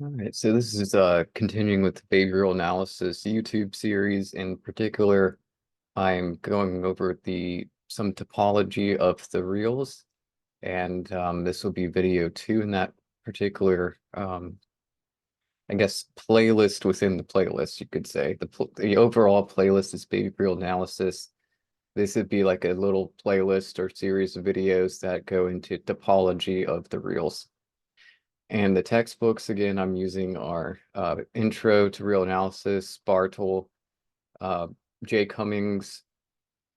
All right, so this is continuing with the behavioral analysis YouTube series. In particular, I'm going over some topology of the reals, and this will be video 2 in that particular, I guess, playlist within the playlist, you could say. The overall playlist is behavioral analysis. This would be like a little playlist or series of videos that go into topology of the reals. And the textbooks, again, I'm using are Intro to Real Analysis, Bartle, uh, J. Cummings,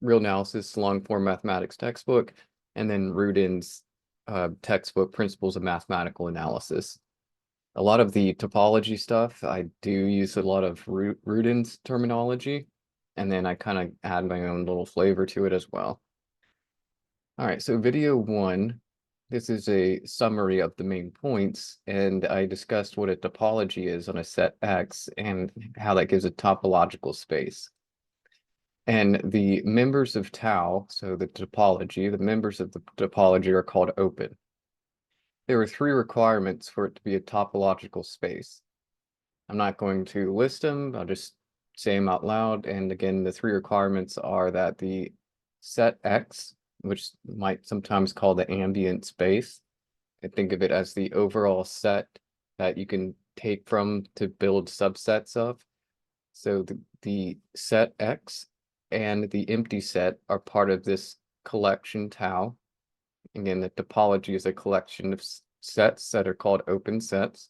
Real Analysis, Long Form Mathematics textbook, and then Rudin's textbook, Principles of Mathematical Analysis. A lot of the topology stuff, I do use a lot of Rudin's terminology, and then I kind of add my own little flavor to it as well. All right, so video 1. This is a summary of the main points, and I discussed what a topology is on a set X and how that gives a topological space. And the members of tau, so the members of the topology are called open. There are 3 requirements for it to be a topological space. I'm not going to list them, I'll just say them out loud. And again, the 3 requirements are that the set X, which might sometimes call the ambient space. I think of it as the overall set that you can take from to build subsets of. So the set X and the empty set are part of this collection tau. Again, the topology is a collection of sets that are called open sets.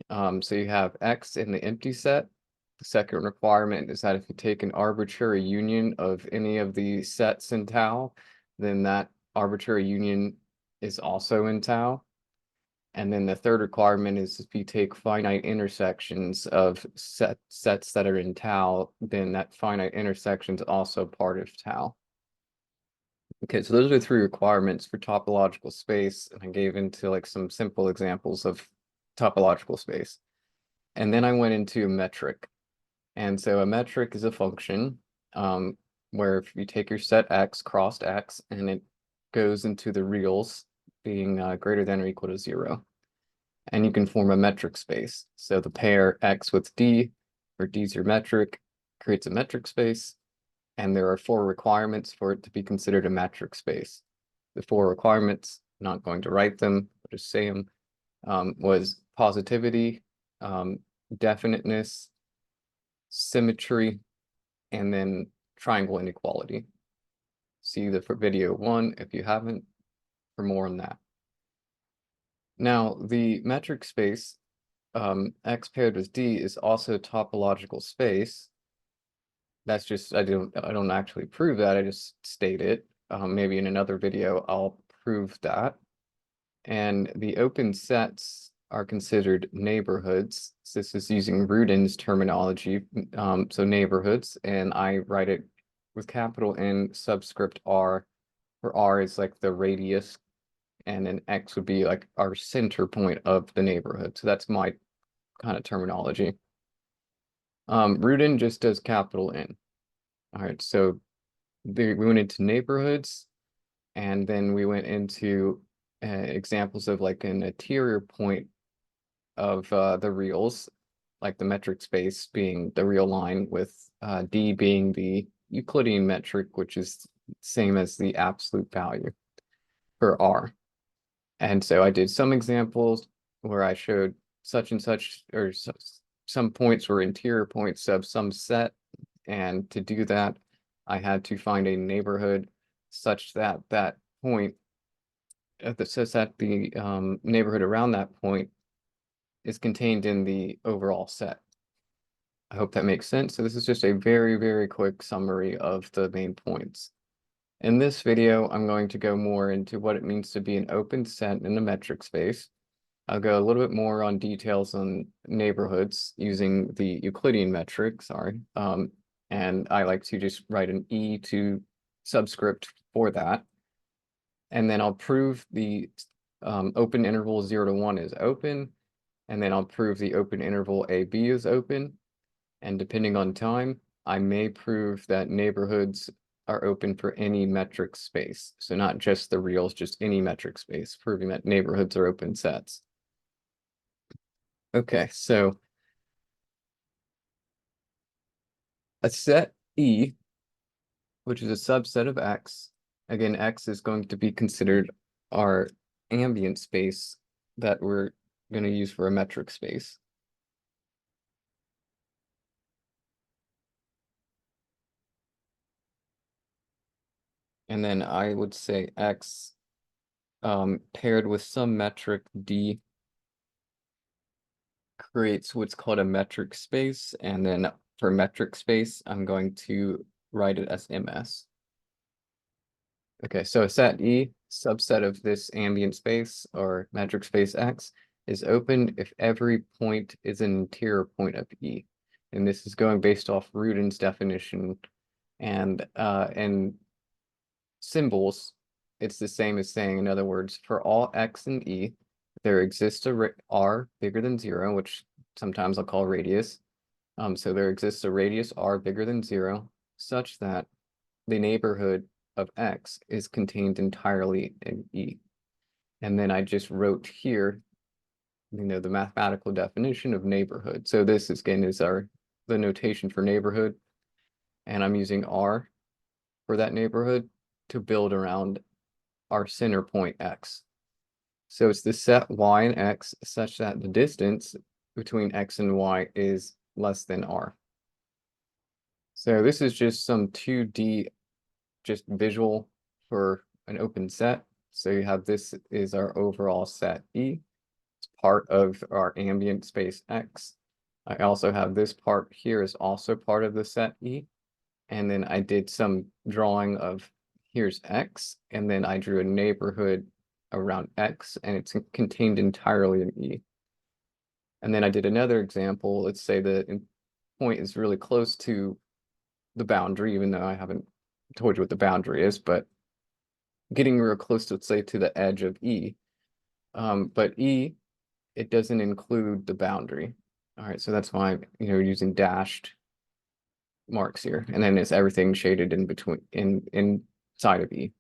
So you have X in the empty set. The second requirement is that if you take an arbitrary union of any of the sets in tau, then that arbitrary union is also in tau. And then the third requirement is if you take finite intersections of sets that are in tau, then that finite intersection is also part of tau. Okay, so those are the 3 requirements for topological space, and I gave into like some simple examples of topological space. And then I went into a metric. And so a metric is a function where if you take your set X, crossed X, and it goes into the reals being greater than or equal to 0. And you can form a metric space. So the pair X with D, where D is your metric, creates a metric space. And there are 4 requirements for it to be considered a metric space. The 4 requirements, I'm not going to write them, I'll just say them, was positivity, definiteness, symmetry, and then triangle inequality. See the video 1 if you haven't for more on that. Now, the metric space, X paired with D, is also topological space. That's just, I don't actually prove that, I just state it. Maybe in another video I'll prove that. And the open sets are considered neighborhoods. So this is using Rudin's terminology, so neighborhoods, and I write it with capital N subscript R, where R is like the radius, and then X would be like our center point of the neighborhood. So that's my kind of terminology. Rudin just does capital N. All right, so we went into neighborhoods, and then we went into examples of like an interior point of the reals, like the metric space being the real line, with D being the Euclidean metric, which is same as the absolute value for R. And so I did some examples where I showed such and such, or some points were interior points of some set. And to do that, I had to find a neighborhood such that that point, says that the neighborhood around that point is contained in the overall set. I hope that makes sense. So this is just a very, very quick summary of the main points. In this video, I'm going to go more into what it means to be an open set in a metric space. I'll go a little bit more on details on neighborhoods using the Euclidean metric, and I like to just write an E to subscript for that. And then I'll prove the open interval 0 to 1 is open, and then I'll prove the open interval AB is open. And depending on time, I may prove that neighborhoods are open for any metric space. So not just the reals, just any metric space, proving that neighborhoods are open sets. Okay, so a set E, which is a subset of X, again, X is going to be considered our ambient space that we're going to use for a metric space. And then I would say X paired with some metric D creates what's called a metric space. And then for metric space, I'm going to write it as MS. Okay, so a set E, subset of this ambient space or metric space X, is open if every point is an interior point of E. And this is going based off Rudin's definition and symbols. It's the same as saying, in other words, for all X and E, there exists a R bigger than 0, which sometimes I'll call radius. So there exists a radius R bigger than 0, such that the neighborhood of X is contained entirely in E. And then I just wrote here, the mathematical definition of neighborhood. So this again is the notation for neighborhood. And I'm using R for that neighborhood to build around our center point X. So it's the set Y and X such that the distance between X and Y is less than R. So this is just some 2D just visual for an open set. So you have this is our overall set E. It's part of our ambient space X. I also have this part here is also part of the set E. And then I did some drawing of here's X, and then I drew a neighborhood around X, and it's contained entirely in E. And then I did another example. Let's say the point is really close to the boundary, even though I haven't told you what the boundary is, but getting real close to, let's say, to the edge of E. But E, it doesn't include the boundary. All right, so that's why using dashed marks here, and then it's everything shaded in between inside of E.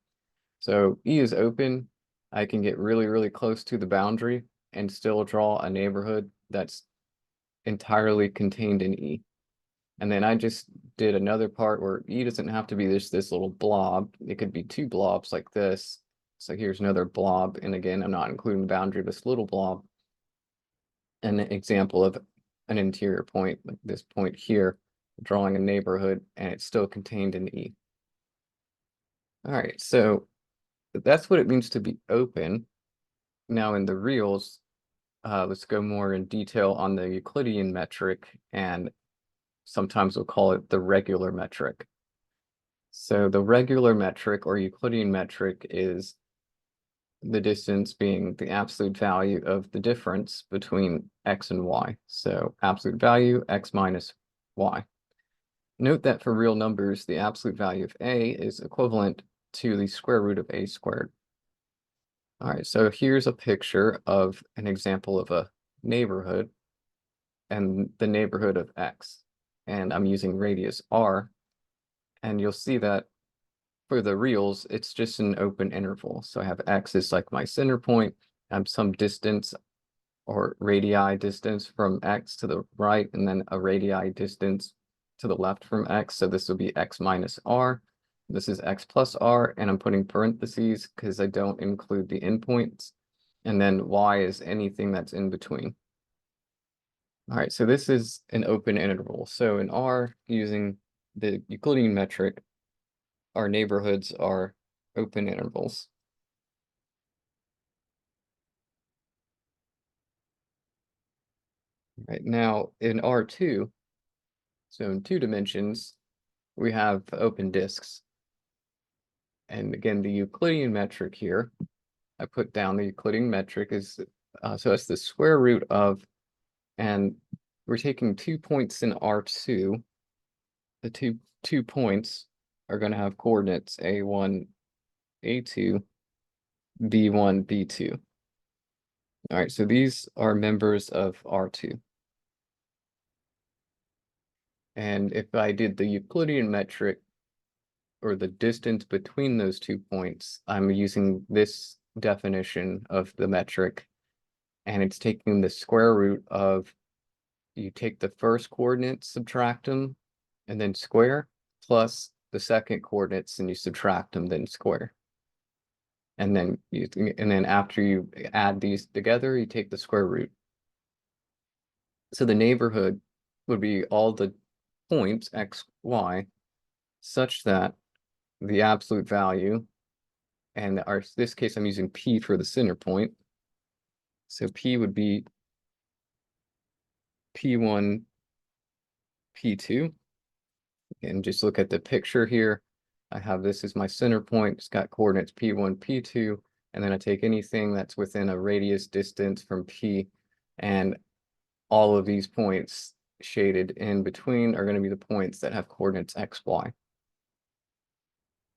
So E is open. I can get really, really close to the boundary and still draw a neighborhood that's entirely contained in E. And then I just did another part where E doesn't have to be this little blob. It could be 2 blobs like this. So here's another blob. And again, I'm not including the boundary of this little blob. An example of an interior point, like this point here, drawing a neighborhood, and it's still contained in E. All right, so that's what it means to be open. Now in the reals, let's go more in detail on the Euclidean metric, and sometimes we'll call it the regular metric. So the regular metric or Euclidean metric is the distance being the absolute value of the difference between X and Y. So absolute value, X minus Y. Note that for real numbers, the absolute value of A is equivalent to the square root of A squared. All right, so here's a picture of an example of a neighborhood and the neighborhood of X. And I'm using radius R, and you'll see that for the reals, it's just an open interval. So I have X is like my center point. I'm some distance or radii distance from X to the right, and then a radii distance to the left from X. So this will be X minus R. This is X plus R, and I'm putting parentheses because I don't include the endpoints. And then Y is anything that's in between. All right, so this is an open interval. So in R, using the Euclidean metric, our neighborhoods are open intervals. Right now in R2, so in 2 dimensions, we have open disks. And again, the Euclidean metric here, I put down the Euclidean metric is, so it's the square root of, and we're taking 2 points in R2. The two points are going to have coordinates A1, A2, B1, B2. All right, so these are members of R2. And if I did the Euclidean metric, or the distance between those 2 points, I'm using this definition of the metric. and it's taking the square root of, you take the first coordinates, subtract them, and then square, plus the second coordinates, and you subtract them, then square. And then after you add these together, you take the square root. So the neighborhood would be all the points x, y, such that the absolute value, and this case I'm using P for the center point. So P would be P1, P2. And just look at the picture here. I have this as my center point. It's got coordinates P1, P2, and then I take anything that's within a radius distance from P, and all of these points shaded in between are going to be the points that have coordinates x, y.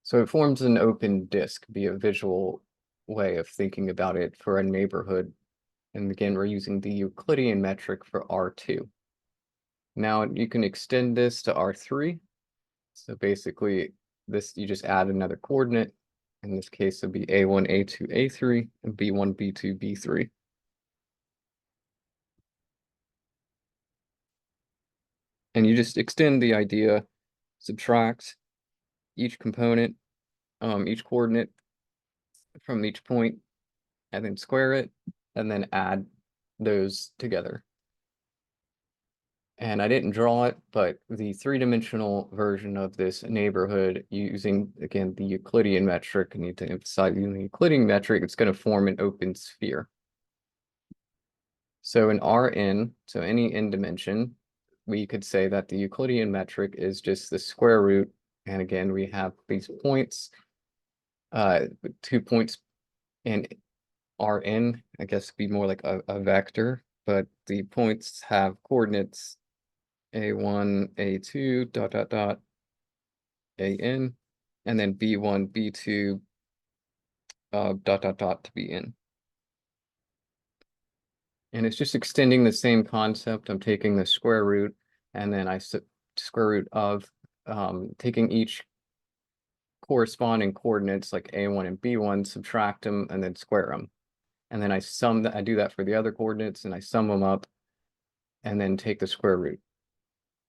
So it forms an open disk, be a visual way of thinking about it for a neighborhood. And again, we're using the Euclidean metric for R2. Now you can extend this to R3. So basically, you just add another coordinate. In this case, it'll be A1, A2, A3, and B1, B2, B3. And you just extend the idea, subtract each component, each coordinate from each point, and then square it, and then add those together. And I didn't draw it, but the three-dimensional version of this neighborhood using, again, the Euclidean metric, I need to emphasize using the Euclidean metric, it's going to form an open sphere. So in Rn, so any n dimension, we could say that the Euclidean metric is just the square root. And again, we have these points, 2 points in Rn, I guess be more like a vector, but the points have coordinates A1, A2, dot, dot, dot, AN, and then B1, B2, dot, dot, dot to Bn. And it's just extending the same concept. I'm taking the square root, and then I square root of taking each corresponding coordinates like A1 and B1, subtract them, and then square them. And then I do that for the other coordinates, and I sum them up, and then take the square root.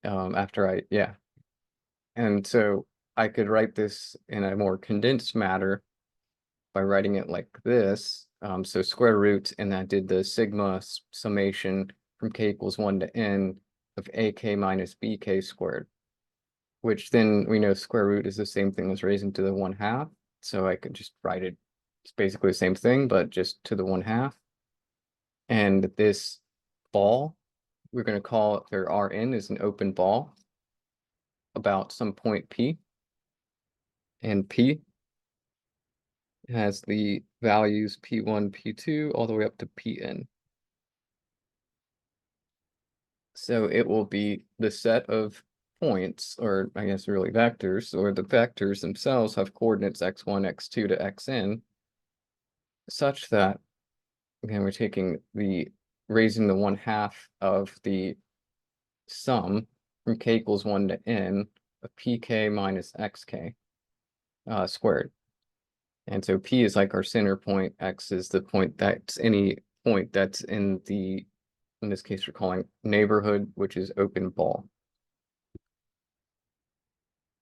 And so I could write this in a more condensed matter by writing it like this. So square root, and I did the sigma summation from k equals 1 to n of ak minus bk squared, which then we know square root is the same thing as raising to the 1/2. So I could just write it, it's basically the same thing, but just to the 1/2. And this ball, we're going to call it, or Rn is an open ball about some point P. And P has the values P1, P2, all the way up to Pn. So it will be the set of points, or I guess really vectors, or the vectors themselves have coordinates x1, x2 to xn, such that, again, we're taking raising the 1/2 of the sum from k equals 1 to n of pk minus xk squared. And so P is like our center point, X is the point that's any point that's in this case, we're calling neighborhood, which is open ball.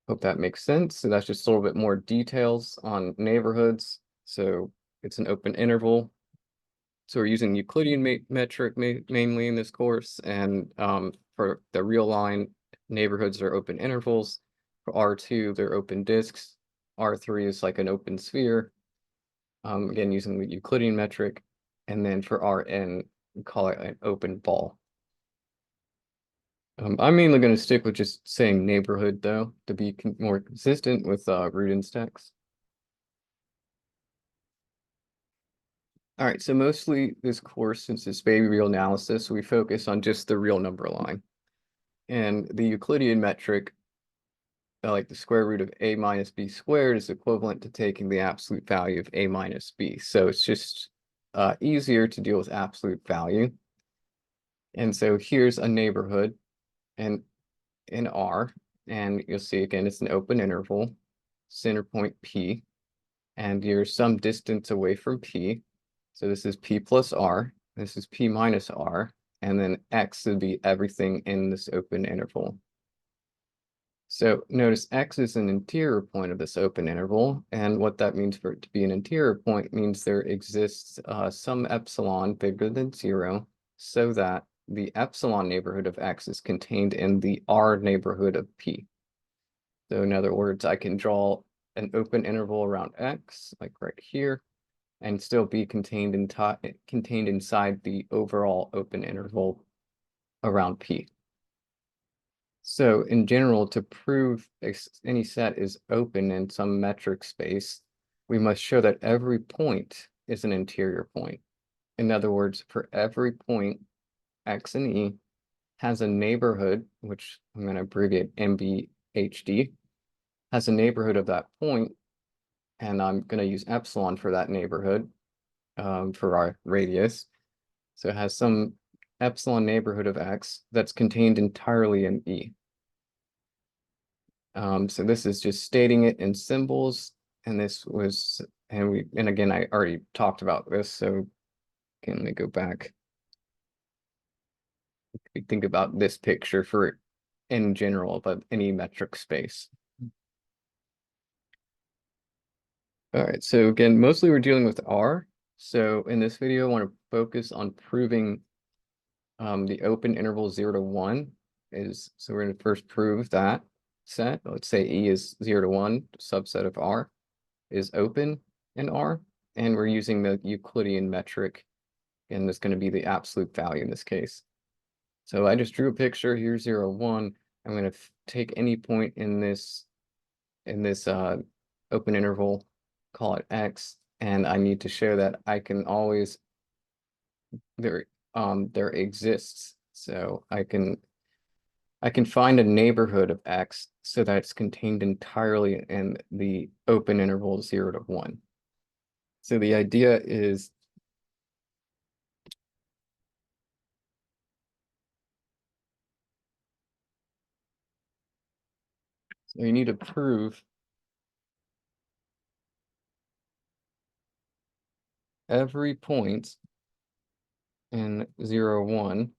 Hope that makes sense. So that's just a little bit more details on neighborhoods. So it's an open interval. So we're using Euclidean metric mainly in this course. And for the real line, neighborhoods are open intervals. For R2, they're open disks. R3 is like an open sphere. Again, using the Euclidean metric. And then for Rn, we call it an open ball. I'm mainly going to stick with just saying neighborhood, though, to be more consistent with Rudin's text. All right, so mostly this course, since it's baby real analysis, we focus on just the real number line. And the Euclidean metric, like the square root of a minus b squared, is equivalent to taking the absolute value of a minus b. So it's just easier to deal with absolute value. And so here's a neighborhood and in R, and you'll see again, it's an open interval, center point P, and you're some distance away from P. So this is P plus R. This is P minus R, and then X would be everything in this open interval. So notice X is an interior point of this open interval, and what that means for it to be an interior point means there exists some epsilon bigger than 0, so that the epsilon neighborhood of X is contained in the R neighborhood of P. So in other words, I can draw an open interval around X, like right here, and still be contained inside the overall open interval around P. So in general, to prove any set is open in some metric space, we must show that every point is an interior point. In other words, for every point, X and E has a neighborhood, which I'm going to abbreviate nbhd, has a neighborhood of that point, and I'm going to use epsilon for that neighborhood for our radius. So it has some epsilon neighborhood of X that's contained entirely in E. So this is just stating it in symbols, and and again, I already talked about this, so can we go back? We think about this picture for in general, but any metric space. All right, so again, mostly we're dealing with R. So in this video, I want to focus on proving the open interval 0 to 1 is, so we're going to first prove that set. Let's say E is 0 to 1, subset of R is open in R, and we're using the Euclidean metric, and that's going to be the absolute value in this case. So I just drew a picture here, 0, 1. I'm going to take any point in this open interval, call it X, and I need to show that I can always there exists. So I can find a neighborhood of X so that it's contained entirely in the open interval 0 to 1. So the idea is so you need to prove every point in 0, 1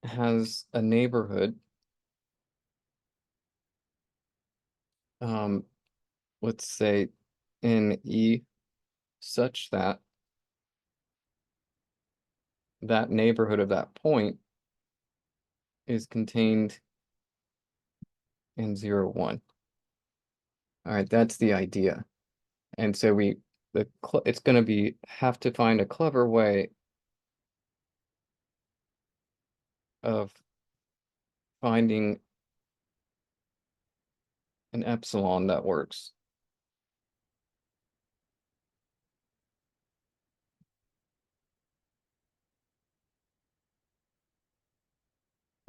has a neighborhood, let's say in E, such that that neighborhood of that point is contained in 0, 1. All right, that's the idea. And so it's going to have to find a clever way of finding an epsilon that works.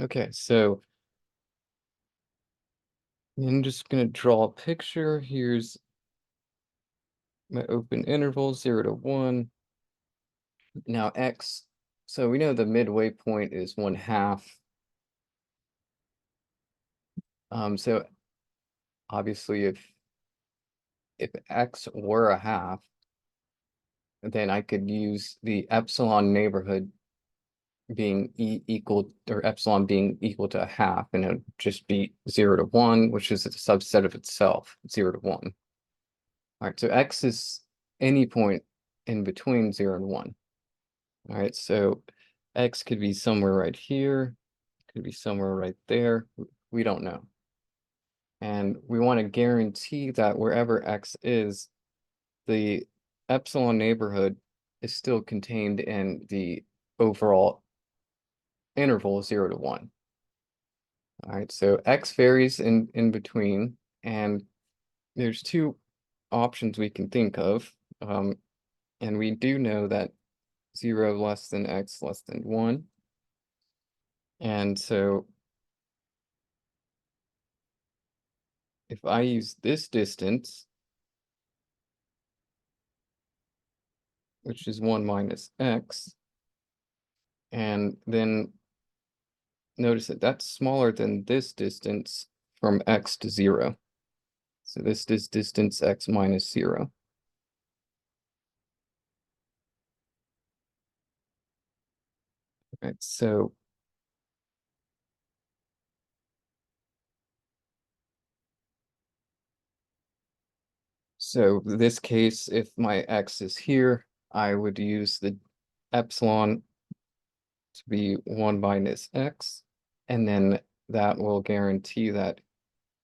Okay, so I'm just going to draw a picture. Here's my open interval, 0 to 1. Now X, so we know the midway point is 1/2. So obviously if X were a half, then I could use the epsilon neighborhood being equal, or epsilon being equal to a half, and it would just be 0 to 1, which is a subset of itself, 0 to 1. All right, so X is any point in between 0 and 1. All right, so X could be somewhere right here, could be somewhere right there. We don't know. And we want to guarantee that wherever X is, the epsilon neighborhood is still contained in the overall interval 0 to 1. All right, so X varies in between, and there's two options we can think of. And we do know that 0 less than X less than 1. And so if I use this distance, which is 1 minus X, and then notice that that's smaller than this distance from X to 0. So this is distance X minus 0. Right, so this case, if my x is here, I would use the epsilon to be 1 minus x, and then that will guarantee that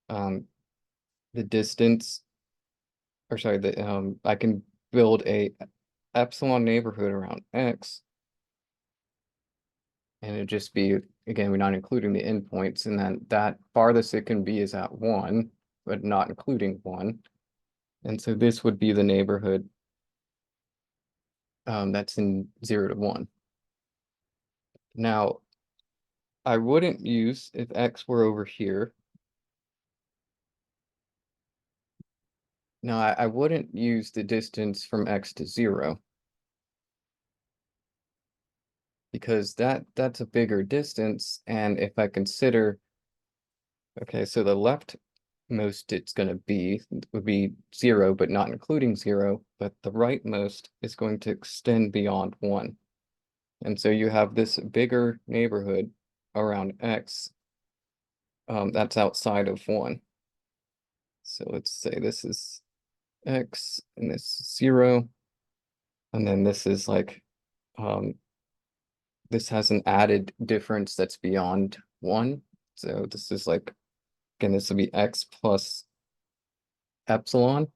the distance, or sorry, I can build a epsilon neighborhood around x, and it'd just be, again, we're not including the endpoints, and then that farthest it can be is at 1, but not including 1. And so this would be the neighborhood that's in 0 to 1. Now, I wouldn't use, if x were over here, no, I wouldn't use the distance from x to 0, because that's a bigger distance, and if I consider, okay, so the leftmost it's going to be would be 0, but not including 0, but the rightmost is going to extend beyond 1. And so you have this bigger neighborhood around x that's outside of 1. So let's say this is x and this is 0, and then this is like this has an added difference that's beyond 1. So this is like, again, this will be x plus epsilon,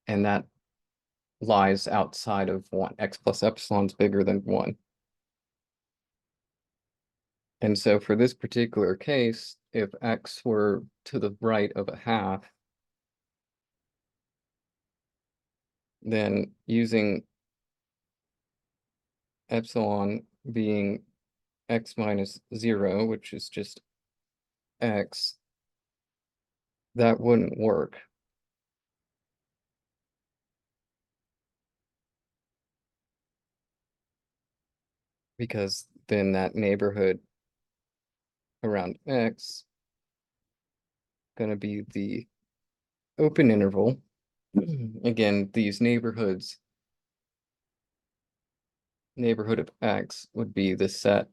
and that lies outside of 1. X plus epsilon is bigger than 1. And so for this particular case, if x were to the right of a half, then using epsilon being x minus 0, which is just x, that wouldn't work. Because then that neighborhood around x going to be the open interval. Again, these neighborhood of x would be the set,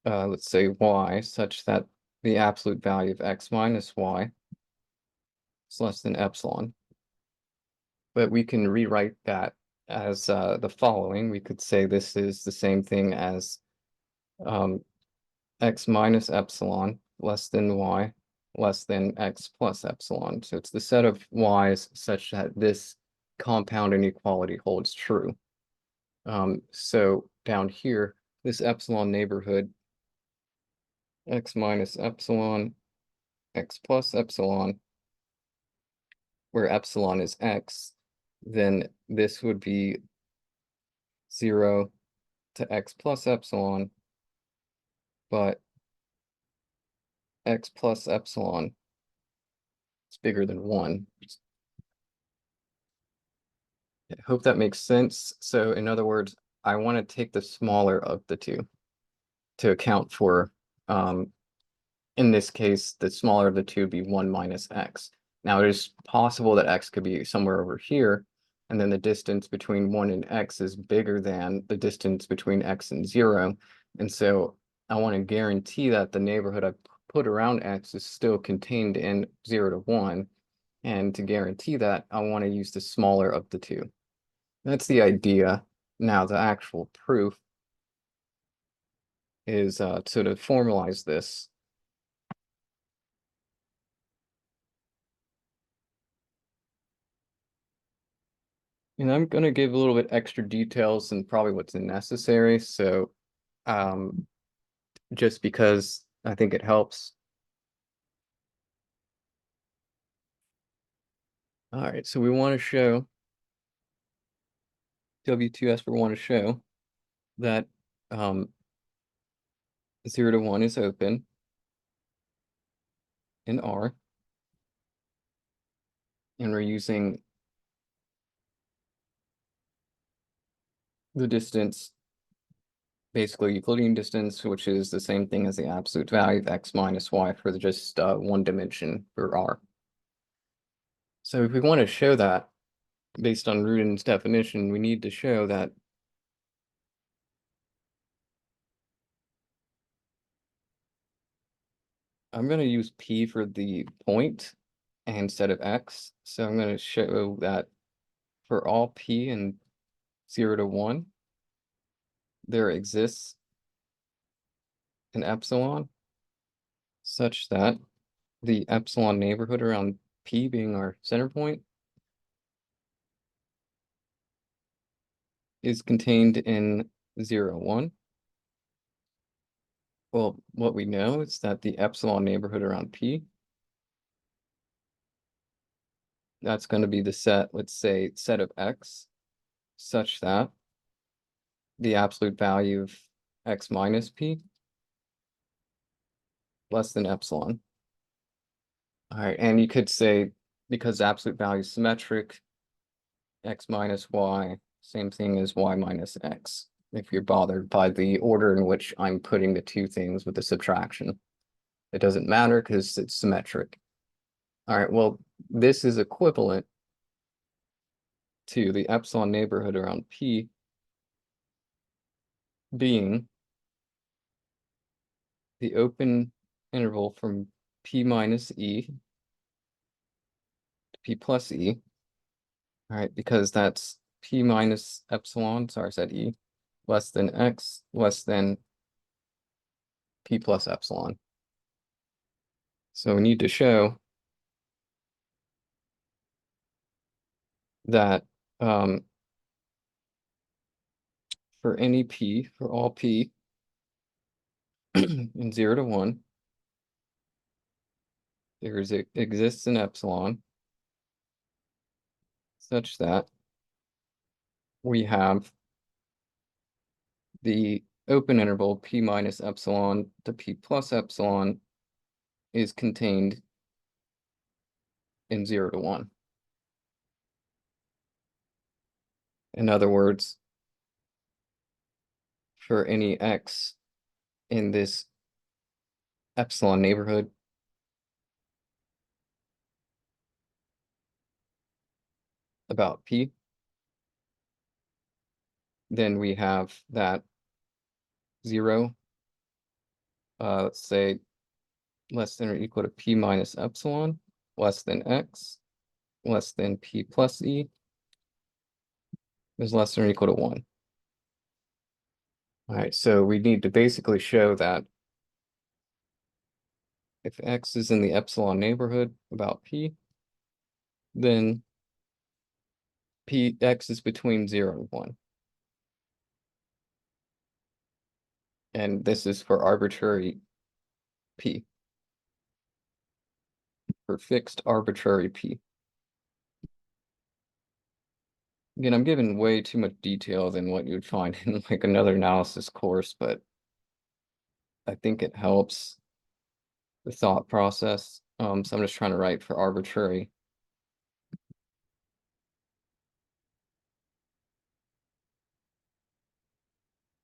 let's say y, such that the absolute value of x minus y is less than epsilon. But we can rewrite that as the following. We could say this is the same thing as x minus epsilon less than y less than x plus epsilon. So it's the set of y's such that this compound inequality holds true. So down here, this epsilon neighborhood, x minus epsilon, x plus epsilon, where epsilon is x, then this would be 0 to x plus epsilon, but x plus epsilon is bigger than 1. I hope that makes sense. So in other words, I want to take the smaller of the two to account for, in this case, the smaller of the two be 1 minus x. Now it is possible that x could be somewhere over here, and then the distance between 1 and x is bigger than the distance between x and 0. And so I want to guarantee that the neighborhood I put around x is still contained in 0 to 1. And to guarantee that, I want to use the smaller of the two. That's the idea. Now, the actual proof is to formalize this. And I'm going to give a little bit extra details and probably what's necessary. So just because I think it helps. All right, so we want to show W2S, we want to show that 0 to 1 is open in R. And we're using the distance, basically Euclidean distance, which is the same thing as the absolute value of x minus y for just one dimension for R. So if we want to show that based on Rudin's definition, we need to show that I'm going to use P for the point instead of X. So I'm going to show that for all P in 0 to 1, there exists an epsilon such that the epsilon neighborhood around P being our center point is contained in 0, 1. Well, what we know is that the epsilon neighborhood around P, that's going to be the set, let's say, set of X, such that the absolute value of X minus P less than epsilon. All right, and you could say, because absolute value is symmetric, X minus Y, same thing as Y minus X, if you're bothered by the order in which I'm putting the two things with the subtraction. It doesn't matter because it's symmetric. All right, well, this is equivalent to the epsilon neighborhood around P being the open interval from P minus E to P plus E. All right, because that's P minus epsilon, sorry, I said E, less than X, less than P plus epsilon. So we need to show that for any P, for all P in 0 to 1, exists an epsilon such that we have the open interval P minus epsilon to P plus epsilon is contained in 0 to 1. In other words, for any X in this epsilon neighborhood, about P, then we have that 0, let's say less than or equal to P minus epsilon, less than X, less than P plus E, is less than or equal to 1. All right, so we need to basically show that if X is in the epsilon neighborhood about P, then X is between 0 and 1. And this is for arbitrary P, for fixed arbitrary P. Again, I'm giving way too much detail than what you would find in like another analysis course, but I think it helps the thought process. So I'm just trying to write for arbitrary.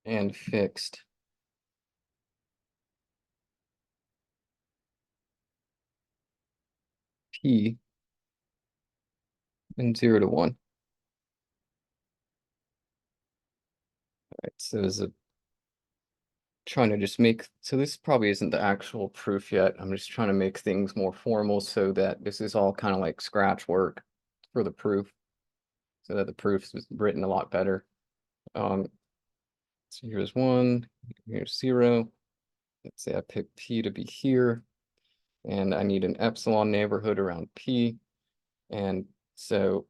And fixed P in 0 to 1. All right, so there's a trying to just make, so this probably isn't the actual proof yet. I'm just trying to make things more formal so that this is all kind of like scratch work for the proof, so that the proof is written a lot better. So here's 1, here's 0. Let's say I pick P to be here, and I need an epsilon neighborhood around P. And so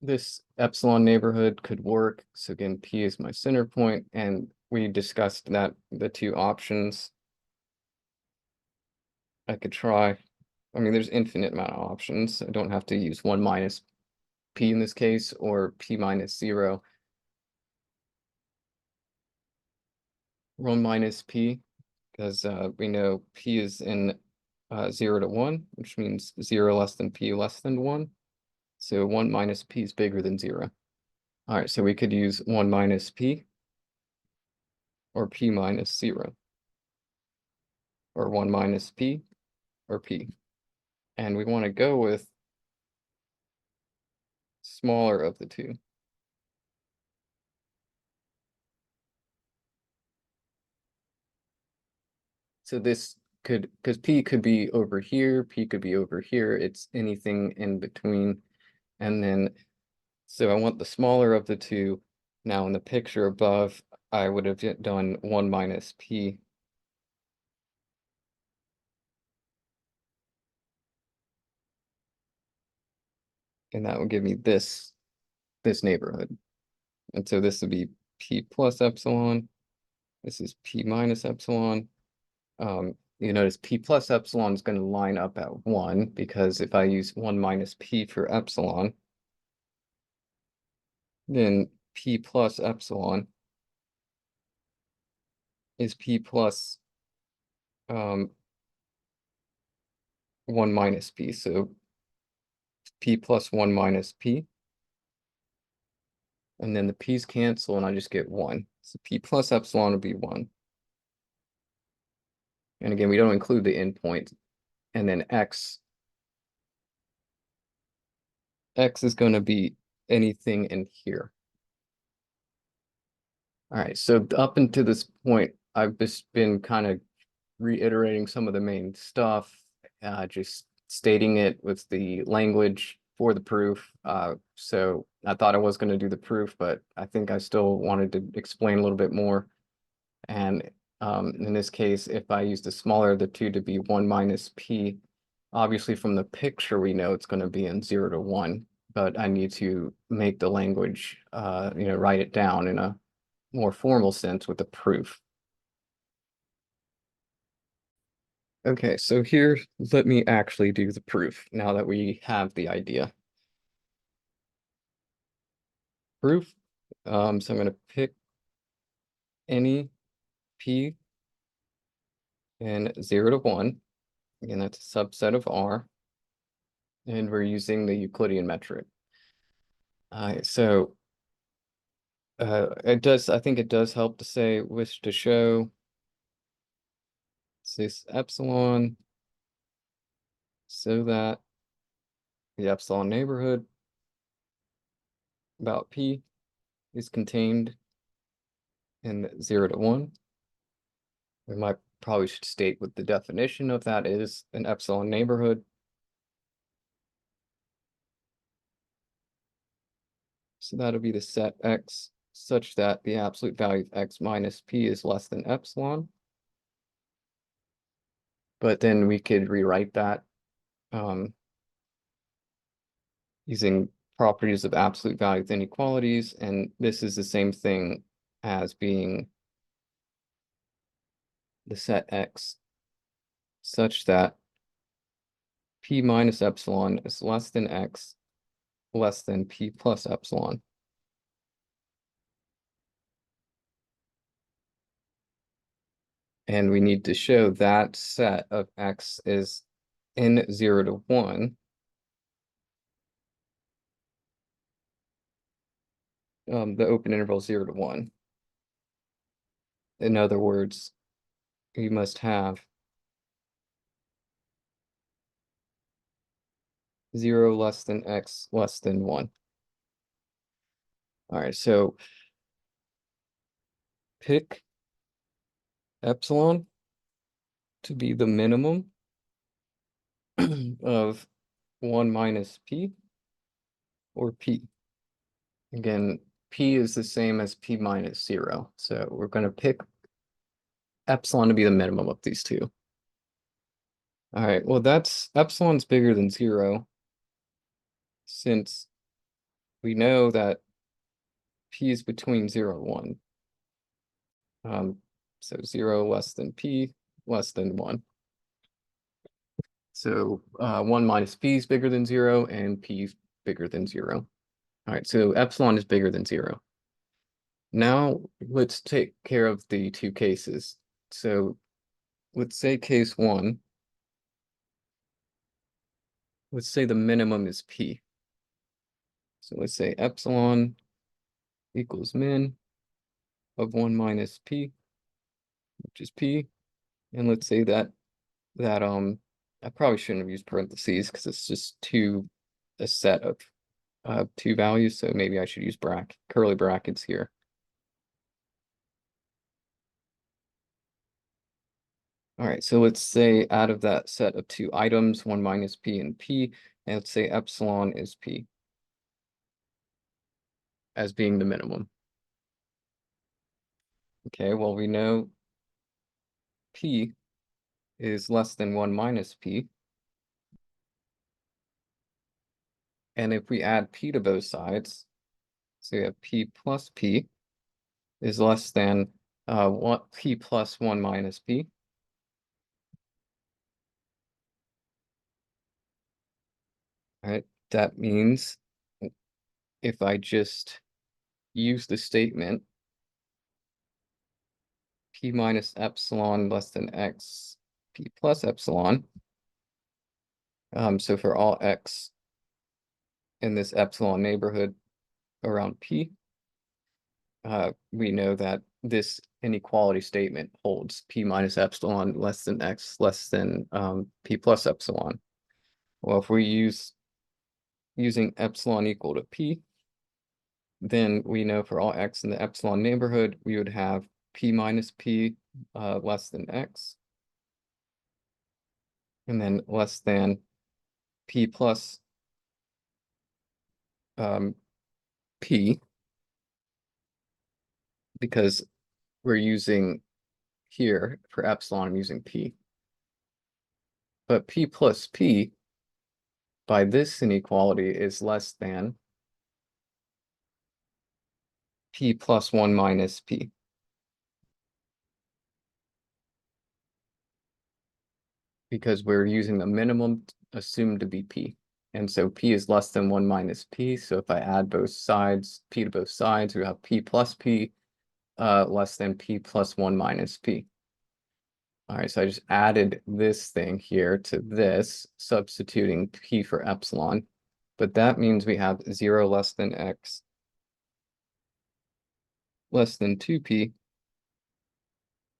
this epsilon neighborhood could work. So again, P is my center point, and we discussed that the two options I could try. I mean, there's infinite amount of options. I don't have to use 1 minus P in this case, or P minus 0. 1 minus P, because we know P is in 0 to 1, which means 0 less than P less than 1. So 1 minus P is bigger than 0. All right, so we could use 1 minus P, or P minus 0, or 1 minus P, or P. And we want to go with smaller of the two. So this could, because P could be over here, P could be over here, it's anything in between. And then, so I want the smaller of the two. Now in the picture above, I would have done 1 minus P. And that would give me this neighborhood. And so this would be P plus epsilon. This is P minus epsilon. You notice P plus epsilon is going to line up at 1, because if I use 1 minus P for epsilon, then P plus epsilon is P plus 1 minus P. So P plus 1 minus P. And then the P's cancel and I just get 1. So P plus epsilon will be 1. And again, we don't include the endpoint. And then X is going to be anything in here. All right, so up until this point, I've just been kind of reiterating some of the main stuff, just stating it with the language for the proof. So I thought I was going to do the proof, but I think I still wanted to explain a little bit more. And in this case, if I use the smaller of the two to be 1 minus P, obviously from the picture, we know it's going to be in 0 to 1, but I need to make the language, write it down in a more formal sense with the proof. Okay, so here, let me actually do the proof now that we have the idea. Proof, so I'm going to pick any P in 0 to 1. Again, that's a subset of R. And we're using the Euclidean metric. So I think it does help to say, wish to show this epsilon so that the epsilon neighborhood about P is contained in 0 to 1. We might probably should state what the definition of that is: an epsilon neighborhood. So that'll be the set X such that the absolute value of X minus P is less than epsilon. But then we could rewrite that using properties of absolute value of inequalities, and this is the same thing as being the set X such that P minus epsilon is less than X less than P plus epsilon. And we need to show that set of X is in 0 to 1. The open interval 0 to 1. In other words, you must have 0 less than X less than 1. All right, so pick epsilon to be the minimum of 1 minus P or P. Again, P is the same as P minus 0. So we're going to pick epsilon to be the minimum of these two. All right, well, that's epsilon's bigger than 0, since we know that P is between 0 and 1. So 0 less than P less than 1. So 1 minus P is bigger than 0 and P is bigger than 0. All right, so epsilon is bigger than 0. Now let's take care of the two cases. So let's say case 1. Let's say the minimum is P. So let's say epsilon equals min of 1 minus P, which is P. And let's say that I probably shouldn't have used parentheses because it's just a set of two values. So maybe I should use curly brackets here. All right, so let's say out of that set of two items, 1 minus p and p, and let's say epsilon is p as being the minimum. Okay, well, we know p is less than 1 minus p. And if we add p to both sides, so we have p plus p is less than p plus 1 minus p. All right, that means if I just use the statement p minus epsilon less than x, p plus epsilon, so for all x in this epsilon neighborhood around p, we know that this inequality statement holds p minus epsilon less than x less than p plus epsilon. Well, if we using epsilon equal to p, then we know for all x in the epsilon neighborhood, we would have p minus p less than x, and then less than p plus p, because we're using here for epsilon, I'm using p. But p plus p by this inequality is less than p plus 1 minus p. Because we're using the minimum assumed to be p. And so p is less than 1 minus p. So if I add both sides, p to both sides, we have p plus p less than p plus 1 minus p. All right, so I just added this thing here to this, substituting p for epsilon. But that means we have 0 less than x less than 2p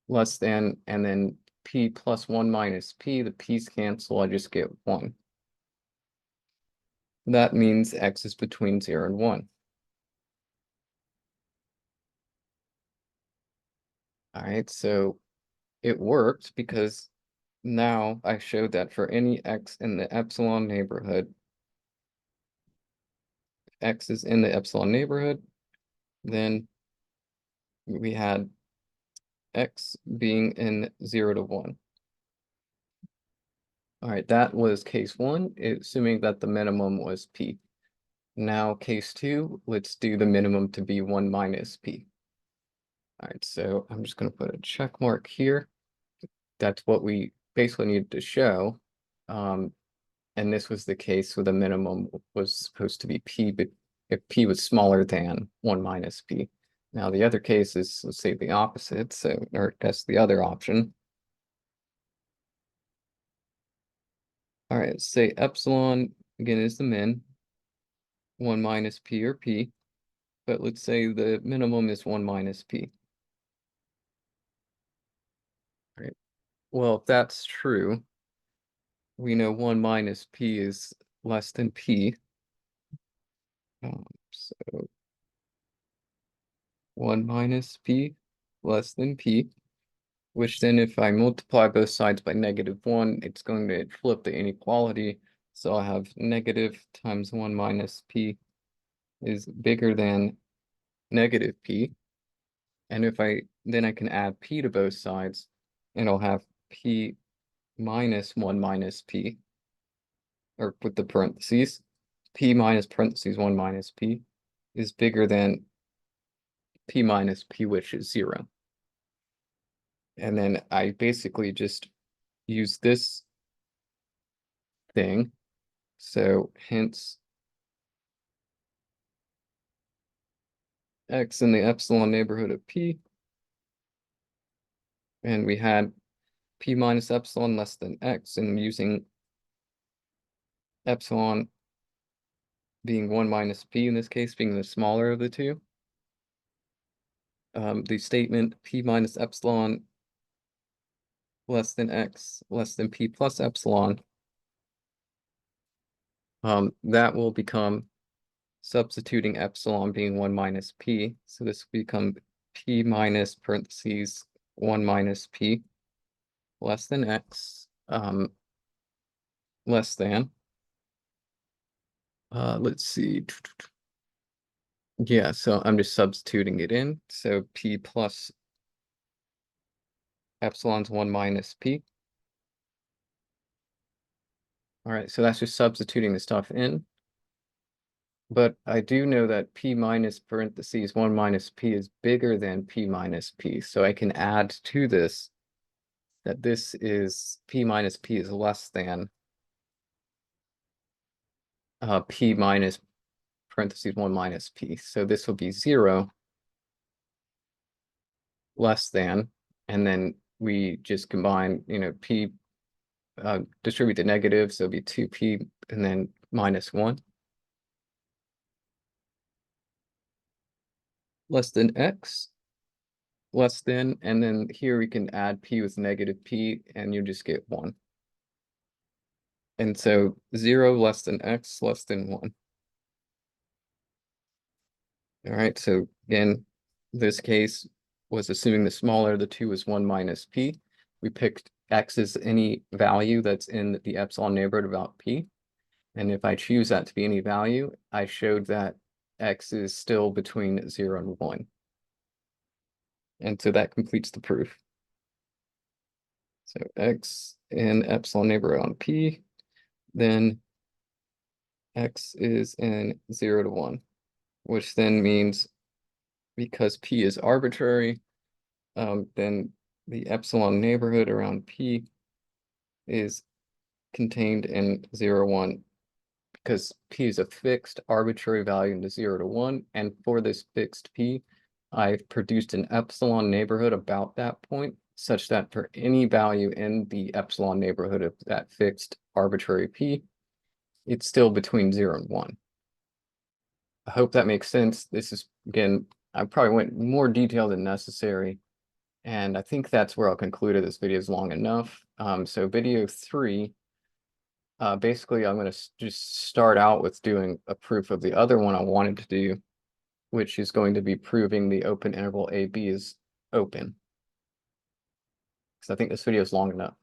less than, and then p plus 1 minus p, the p's cancel, I just get 1. That means x is between 0 and 1. All right, so it worked because now I showed that for any x in the epsilon neighborhood, x is in the epsilon neighborhood, then we had x being in 0 to 1. All right, that was case 1, assuming that the minimum was p. Now case 2, let's do the minimum to be 1 minus p. All right, so I'm just going to put a check mark here. That's what we basically needed to show. And this was the case where the minimum was supposed to be p, but if p was smaller than 1 minus p. Now the other case is, let's say, the opposite, so, or that's the other option. All right, say epsilon, again, is the min, 1 minus p or p, but let's say the minimum is 1 minus p. All right, well, if that's true, we know 1 minus p is less than p. So 1 minus p less than p, which then if I multiply both sides by -1, it's going to flip the inequality. So I have negative times 1 minus p is bigger than negative p. And if then I can add p to both sides, and I'll have p minus 1 minus p, or with the parentheses, p minus parentheses 1 minus p is bigger than p minus p, which is 0. And then I basically just use this thing. So hence x in the epsilon neighborhood of p. And we had p minus epsilon less than x, and using epsilon being 1 minus p in this case, being the smaller of the two. The statement p minus epsilon less than x less than p plus epsilon, that will become substituting epsilon being 1 minus p. So this will become p minus parentheses 1 minus p less than x, less than, let's see. Yeah, so I'm just substituting it in. So p plus epsilon's 1 minus p. All right, so that's just substituting the stuff in. But I do know that p minus parentheses 1 minus p is bigger than p minus p. So I can add to this that this is p minus p is less than p minus parentheses 1 minus p. So this will be 0 less than, and then we just combine, p, distribute the negatives, so it'll be 2p and then minus 1. Less than x, less than, and then here we can add p with negative p, and you just get 1. And so 0 less than x less than 1. All right, so again, this case was assuming the smaller of the two is 1 minus p. We picked x as any value that's in the epsilon neighborhood about p. And if I choose that to be any value, I showed that x is still between 0 and 1. And so that completes the proof. So x in epsilon neighborhood on p, then x is in 0 to 1, which then means because p is arbitrary, then the epsilon neighborhood around p is contained in 0, 1, because p is a fixed arbitrary value into 0 to 1. And for this fixed p, I've produced an epsilon neighborhood about that point, such that for any value in the epsilon neighborhood of that fixed arbitrary p, it's still between 0 and 1. I hope that makes sense. This is, again, I probably went more detail than necessary. And I think that's where I'll conclude it. This video is long enough. So video 3, basically I'm going to just start out with doing a proof of the other one I wanted to do, which is going to be proving the open interval AB is open. Because I think this video is long enough.